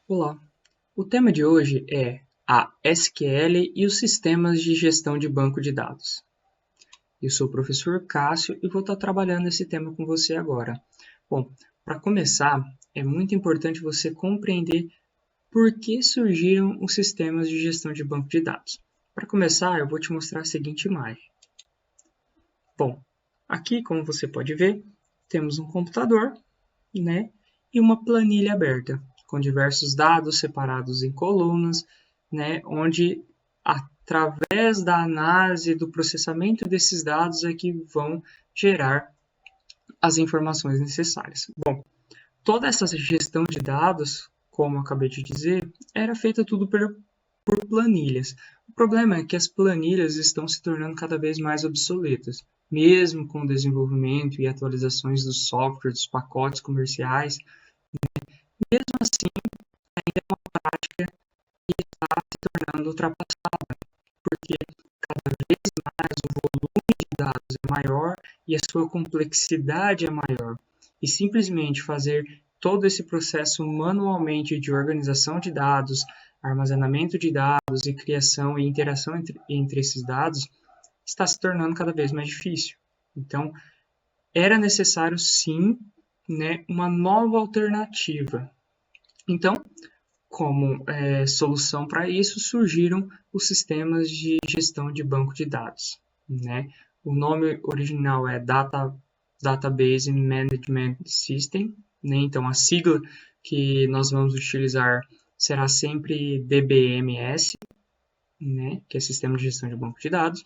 Olá, o tema de hoje é a SQL e os sistemas de gestão de banco de dados. Eu sou o professor Cássio e vou estar trabalhando esse tema com você agora. Bom, para começar, é muito importante você compreender por que surgiram os sistemas de gestão de banco de dados. Para começar, eu vou te mostrar a seguinte imagem. Bom, aqui, como você pode ver, temos um computador, né, e uma planilha aberta, com diversos dados separados em colunas, né, onde, através da análise do processamento desses dados, é que vão gerar as informações necessárias. Bom, toda essa gestão de dados, como eu acabei de dizer, era feita tudo por planilhas. O problema é que as planilhas estão se tornando cada vez mais obsoletas, mesmo com o desenvolvimento e atualizações dos softwares, dos pacotes comerciais. Mesmo assim, ainda é uma prática que está se tornando ultrapassada, porque cada vez mais o volume de dados é maior e a sua complexidade é maior. E simplesmente fazer todo esse processo manualmente de organização de dados, armazenamento de dados e criação e interação entre esses dados está se tornando cada vez mais difícil. Então, era necessário sim, né, uma nova alternativa. Então, como solução para isso, surgiram os sistemas de gestão de banco de dados, né? O nome original é Database Management System, né? Então a sigla que nós vamos utilizar será sempre DBMS, né? Que é Sistema de Gestão de Banco de Dados.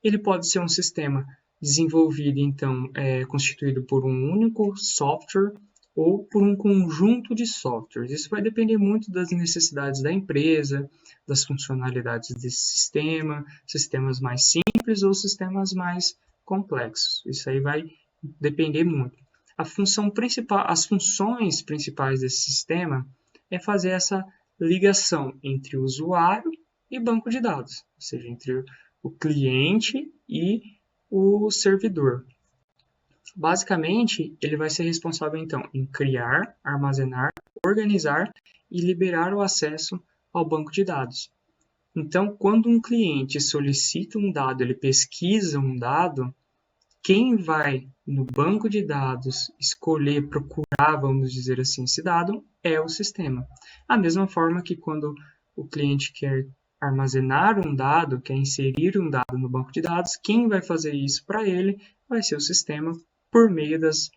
Ele pode ser um sistema desenvolvido, então, constituído por um único software ou por um conjunto de softwares. Isso vai depender muito das necessidades da empresa, das funcionalidades desse sistema, sistemas mais simples ou sistemas mais complexos. Isso aí vai depender muito. As funções principais desse sistema é fazer essa ligação entre o usuário e banco de dados, ou seja, entre o cliente e o servidor. Basicamente, ele vai ser responsável, então, em criar, armazenar, organizar e liberar o acesso ao banco de dados. Então, quando um cliente solicita um dado, ele pesquisa um dado, quem vai no banco de dados escolher, procurar, vamos dizer assim, esse dado é o sistema. Da mesma forma que quando o cliente quer armazenar um dado, quer inserir um dado no banco de dados, quem vai fazer isso para ele vai ser o sistema por meio das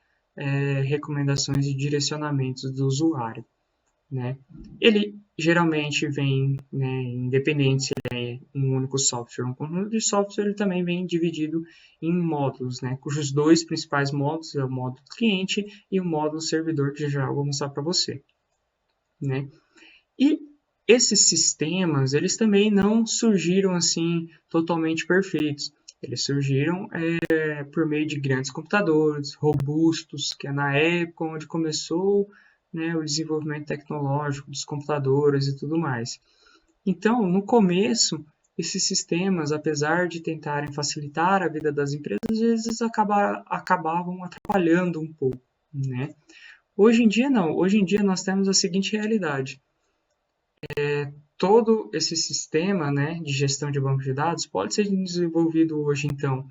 recomendações e direcionamentos do usuário, né? Ele geralmente vem, né, independente se ele é um único software ou um conjunto de software, ele também vem dividido em módulos, né, cujos dois principais módulos é o módulo cliente e o módulo servidor, que já vou mostrar para você, né? E esses sistemas, eles também não surgiram assim totalmente perfeitos. Eles surgiram por meio de grandes computadores, robustos, que é na época onde começou, né, o desenvolvimento tecnológico dos computadores e tudo mais. Então, no começo, esses sistemas, apesar de tentarem facilitar a vida das empresas, às vezes acabavam atrapalhando um pouco, né? Hoje em dia, não. Hoje em dia, nós temos a seguinte realidade. Todo esse sistema, né, de gestão de banco de dados pode ser desenvolvido hoje, então,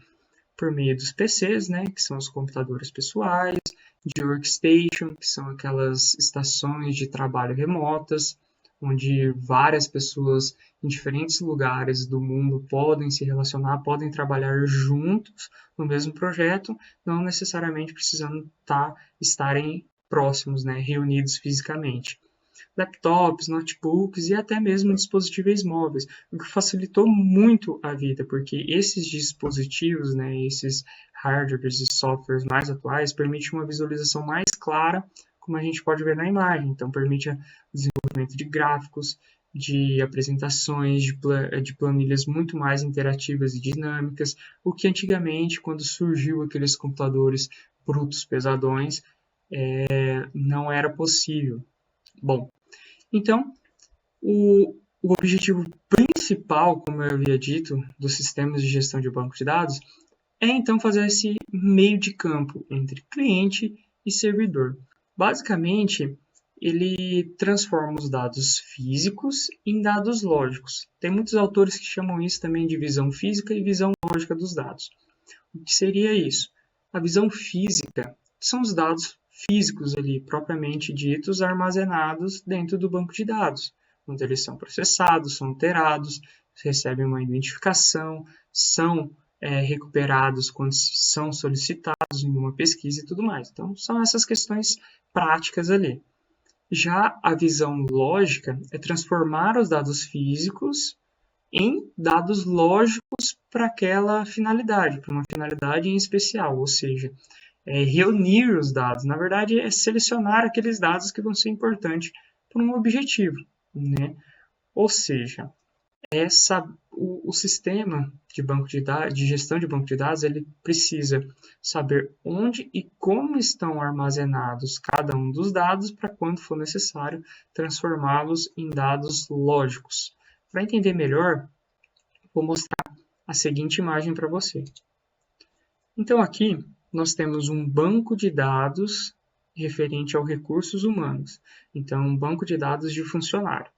por meio dos PCs, né, que são os computadores pessoais, de workstation, que são aquelas estações de trabalho remotas, onde várias pessoas em diferentes lugares do mundo podem se relacionar, podem trabalhar juntos no mesmo projeto, não necessariamente precisando estarem próximos, né, reunidos fisicamente. Laptops, notebooks e até mesmo dispositivos móveis, o que facilitou muito a vida, porque esses dispositivos, né, esses hardwares e softwares mais atuais permitem uma visualização mais clara, como a gente pode ver na imagem. Então, permite o desenvolvimento de gráficos, de apresentações, de planilhas muito mais interativas e dinâmicas, o que antigamente, quando surgiu aqueles computadores brutos, pesadões, não era possível. Bom, então, o objetivo principal, como eu havia dito, dos sistemas de gestão de banco de dados é então fazer esse meio de campo entre cliente e servidor. Basicamente, ele transforma os dados físicos em dados lógicos. Tem muitos autores que chamam isso também de visão física e visão lógica dos dados. O que seria isso? A visão física são os dados físicos ali, propriamente ditos, armazenados dentro do banco de dados, onde eles são processados, são alterados, recebem uma identificação, são recuperados quando são solicitados em uma pesquisa e tudo mais. Então, são essas questões práticas ali. Já a visão lógica é transformar os dados físicos em dados lógicos para aquela finalidade, para uma finalidade em especial, ou seja, reunir os dados. Na verdade, é selecionar aqueles dados que vão ser importantes para um objetivo, né? Ou seja, o sistema de banco de dados, de gestão de banco de dados, ele precisa saber onde e como estão armazenados cada um dos dados para, quando for necessário, transformá-los em dados lógicos. Para entender melhor, vou mostrar a seguinte imagem para você. Então, aqui nós temos um banco de dados referente aos recursos humanos. Então, um banco de dados de funcionário.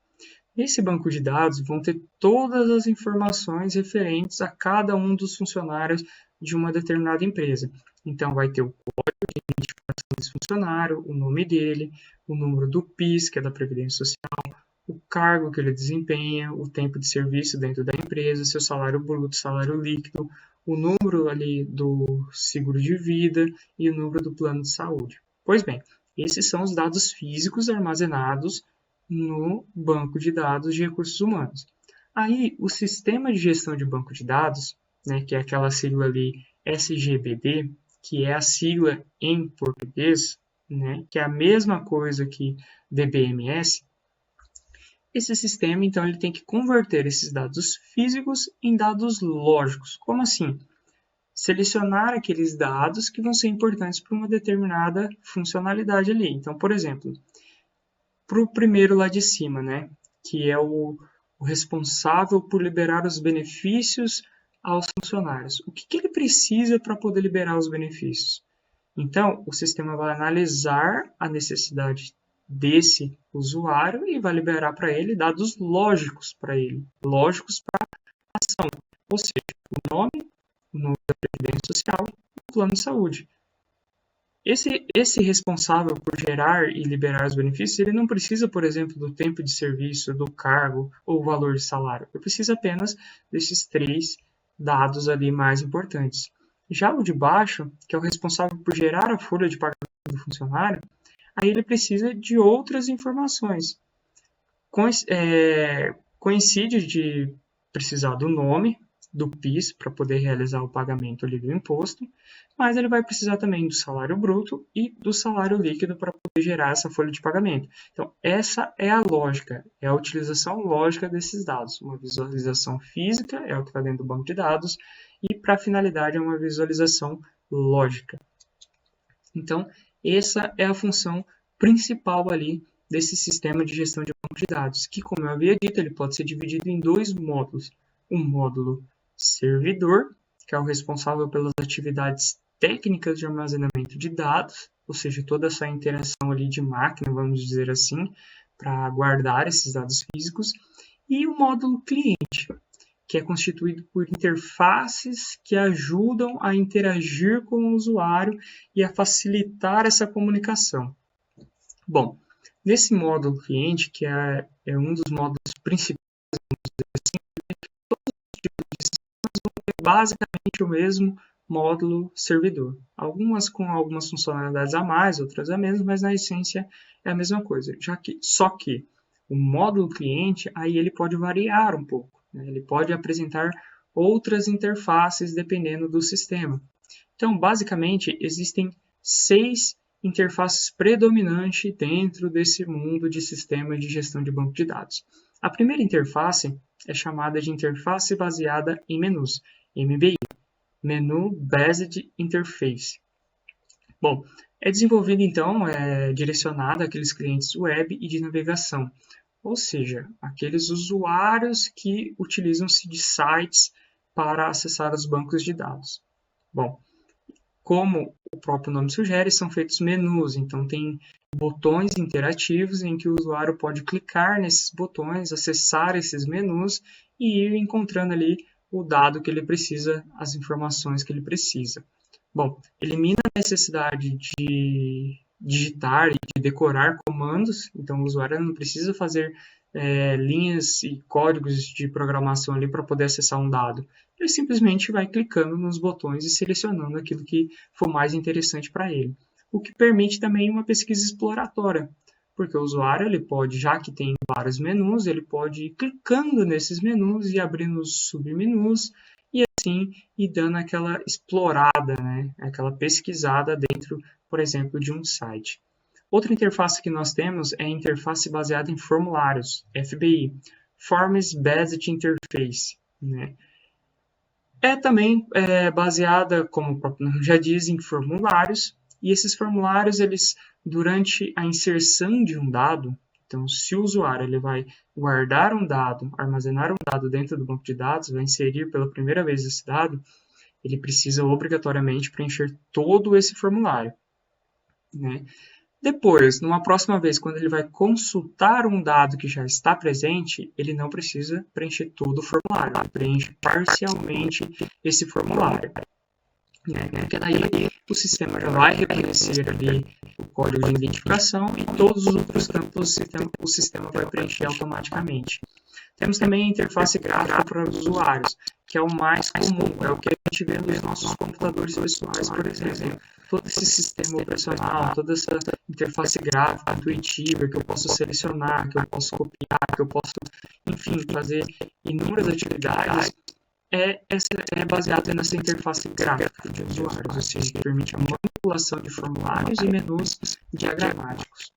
Nesse banco de dados vão ter todas as informações referentes a cada um dos funcionários de uma determinada empresa. Então, vai ter o código de identificação desse funcionário, o nome dele, o número do PIS, que é da Previdência Social, o cargo que ele desempenha, o tempo de serviço dentro da empresa, seu salário bruto, salário líquido, o número ali do seguro de vida e o número do plano de saúde. Pois bem, esses são os dados físicos armazenados no banco de dados de recursos humanos. Aí, o sistema de gestão de banco de dados, né, que é aquela sigla ali SGBD, que é a sigla em português, né, que é a mesma coisa que DBMS, esse sistema, então, ele tem que converter esses dados físicos em dados lógicos. Como assim? Selecionar aqueles dados que vão ser importantes para uma determinada funcionalidade ali. Então, por exemplo, para o primeiro lá de cima, né, que é o responsável por liberar os benefícios aos funcionários. O que ele precisa para poder liberar os benefícios? Então, o sistema vai analisar a necessidade desse usuário e vai liberar para ele dados lógicos para ele, lógicos para a ação, ou seja, o nome, o número da Previdência Social e o plano de saúde. Esse responsável por gerar e liberar os benefícios, ele não precisa, por exemplo, do tempo de serviço, do cargo ou valor de salário. Ele precisa apenas desses 3 dados ali mais importantes. Já o de baixo, que é o responsável por gerar a folha de pagamento do funcionário, aí ele precisa de outras informações. Coincide de precisar do nome, do PIS, para poder realizar o pagamento ali do imposto, mas ele vai precisar também do salário bruto e do salário líquido para poder gerar essa folha de pagamento. Então, essa é a lógica, é a utilização lógica desses dados. Uma visualização física é o que está dentro do banco de dados e, para a finalidade, é uma visualização lógica. Então, essa é a função principal ali desse sistema de gestão de banco de dados, que, como eu havia dito, ele pode ser dividido em 2 módulos. Um módulo servidor, que é o responsável pelas atividades técnicas de armazenamento de dados, ou seja, toda essa interação ali de máquina, vamos dizer assim, para guardar esses dados físicos, e o módulo cliente, que é constituído por interfaces que ajudam a interagir com o usuário e a facilitar essa comunicação. Bom, nesse módulo cliente, que é um dos módulos principais, basicamente o mesmo módulo servidor. Algumas com algumas funcionalidades a mais, outras a menos, mas na essência é a mesma coisa. Só que o módulo cliente, aí ele pode variar um pouco, né? Ele pode apresentar outras interfaces dependendo do sistema. Então, basicamente, existem 6 interfaces predominantes dentro desse mundo de sistema de gestão de banco de dados. A primeira interface é chamada de interface baseada em menus, MBI, Menu Based Interface. Bom, é desenvolvida então, direcionada àqueles clientes web e de navegação, ou seja, aqueles usuários que utilizam-se de sites para acessar os bancos de dados. Bom, como o próprio nome sugere, são feitos menus, então tem botões interativos em que o usuário pode clicar nesses botões, acessar esses menus e ir encontrando ali o dado que ele precisa, as informações que ele precisa. Bom, elimina a necessidade de digitar e de decorar comandos, então o usuário não precisa fazer linhas e códigos de programação ali para poder acessar um dado. Ele simplesmente vai clicando nos botões e selecionando aquilo que for mais interessante para ele. O que permite também uma pesquisa exploratória, porque o usuário ele pode, já que tem vários menus, ele pode ir clicando nesses menus e abrindo os submenus e assim ir dando aquela explorada, né? Aquela pesquisada dentro, por exemplo, de um site. Outra interface que nós temos é a interface baseada em formulários, FBI, Forms Based Interface, né? É também baseada, como o próprio nome já diz, em formulários, e esses formulários, eles, durante a inserção de um dado, então se o usuário ele vai guardar um dado, armazenar um dado dentro do banco de dados, vai inserir pela primeira vez esse dado, ele precisa obrigatoriamente preencher todo esse formulário, né? Depois, numa próxima vez, quando ele vai consultar um dado que já está presente, ele não precisa preencher todo o formulário, ele preenche parcialmente esse formulário. Porque daí o sistema já vai reconhecer ali o código de identificação e todos os outros campos o sistema vai preencher automaticamente. Temos também a interface gráfica para os usuários, que é o mais comum, é o que a gente vê nos nossos computadores pessoais, por exemplo. Todo esse sistema operacional, toda essa interface gráfica intuitiva que eu posso selecionar, que eu posso copiar, que eu posso, enfim, fazer inúmeras atividades, é baseado nessa interface gráfica de usuários, ou seja, que permite a manipulação de formulários e menus diagramáticos.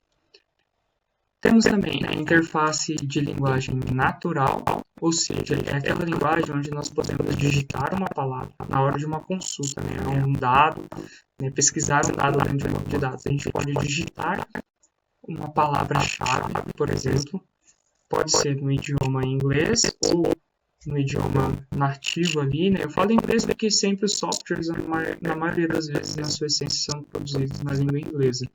Temos também a interface de linguagem natural, ou seja, é aquela linguagem onde nós podemos digitar uma palavra na hora de uma consulta, né, um dado, né, pesquisar um dado dentro de um banco de dados. A gente pode digitar uma palavra-chave, por exemplo, pode ser no idioma inglês ou no idioma nativo ali, né? Eu falo inglês porque sempre os softwares, na maioria das vezes, na sua essência, são produzidos na língua inglesa.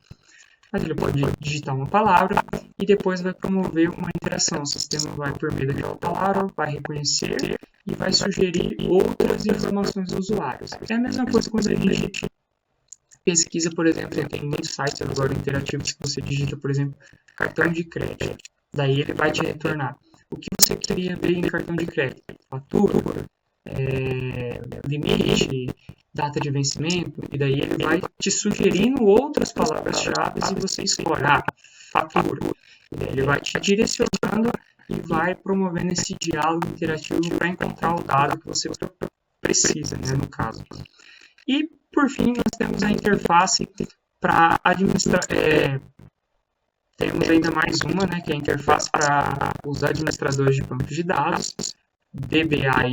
Mas ele pode digitar uma palavra e depois vai promover uma interação. O sistema vai, por meio daquela palavra, vai reconhecer e vai sugerir outras informações aos usuários. É a mesma coisa quando a gente pesquisa, por exemplo, tem muitos sites agora interativos que você digita, por exemplo, cartão de crédito. Daí ele vai te retornar o que você queria ver em cartão de crédito: fatura, limite, data de vencimento, e daí ele vai te sugerindo outras palavras-chave e você escolhe fatura. Ele vai te direcionando e vai promovendo esse diálogo interativo para encontrar o dado que você precisa, né, no caso. E, por fim, nós temos a interface para administrar. Temos ainda mais uma, né, que é a interface para os administradores de bancos de dados, DBAI,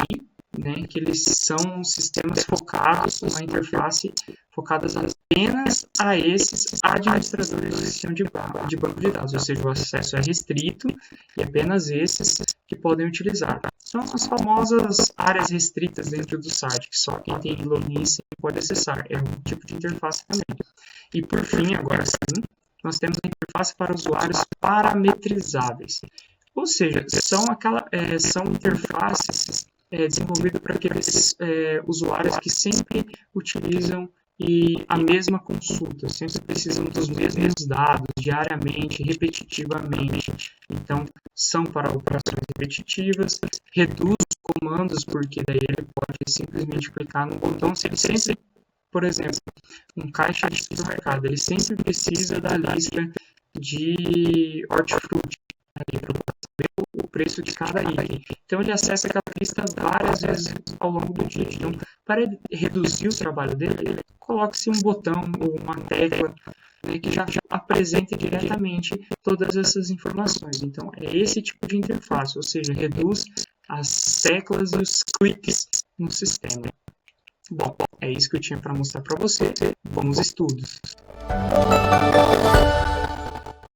né, que eles são sistemas focados, uma interface focadas apenas a esses administradores do sistema de banco de dados, ou seja, o acesso é restrito e apenas esses que podem utilizar. São as famosas áreas restritas dentro do site, que só quem tem login pode acessar. É um tipo de interface também. E por fim, agora sim, nós temos a interface para usuários parametrizáveis. Ou seja, são interfaces desenvolvidas para aqueles usuários que sempre utilizam a mesma consulta, sempre precisam dos mesmos dados diariamente, repetitivamente. Então, são para operações repetitivas, reduz os comandos, porque daí ele pode simplesmente clicar no botão. Se ele sempre, por exemplo, um caixa de supermercado, ele sempre precisa da lista de hortifruti para saber o preço de cada item. Então, ele acessa aquela lista várias vezes ao longo do dia. Então, para reduzir o trabalho dele, coloque-se um botão ou uma tecla, né, que já apresenta diretamente todas essas informações. Então, é esse tipo de interface, ou seja, reduz as teclas e os cliques no sistema. Bom, é isso que eu tinha para mostrar para você. Bons estudos!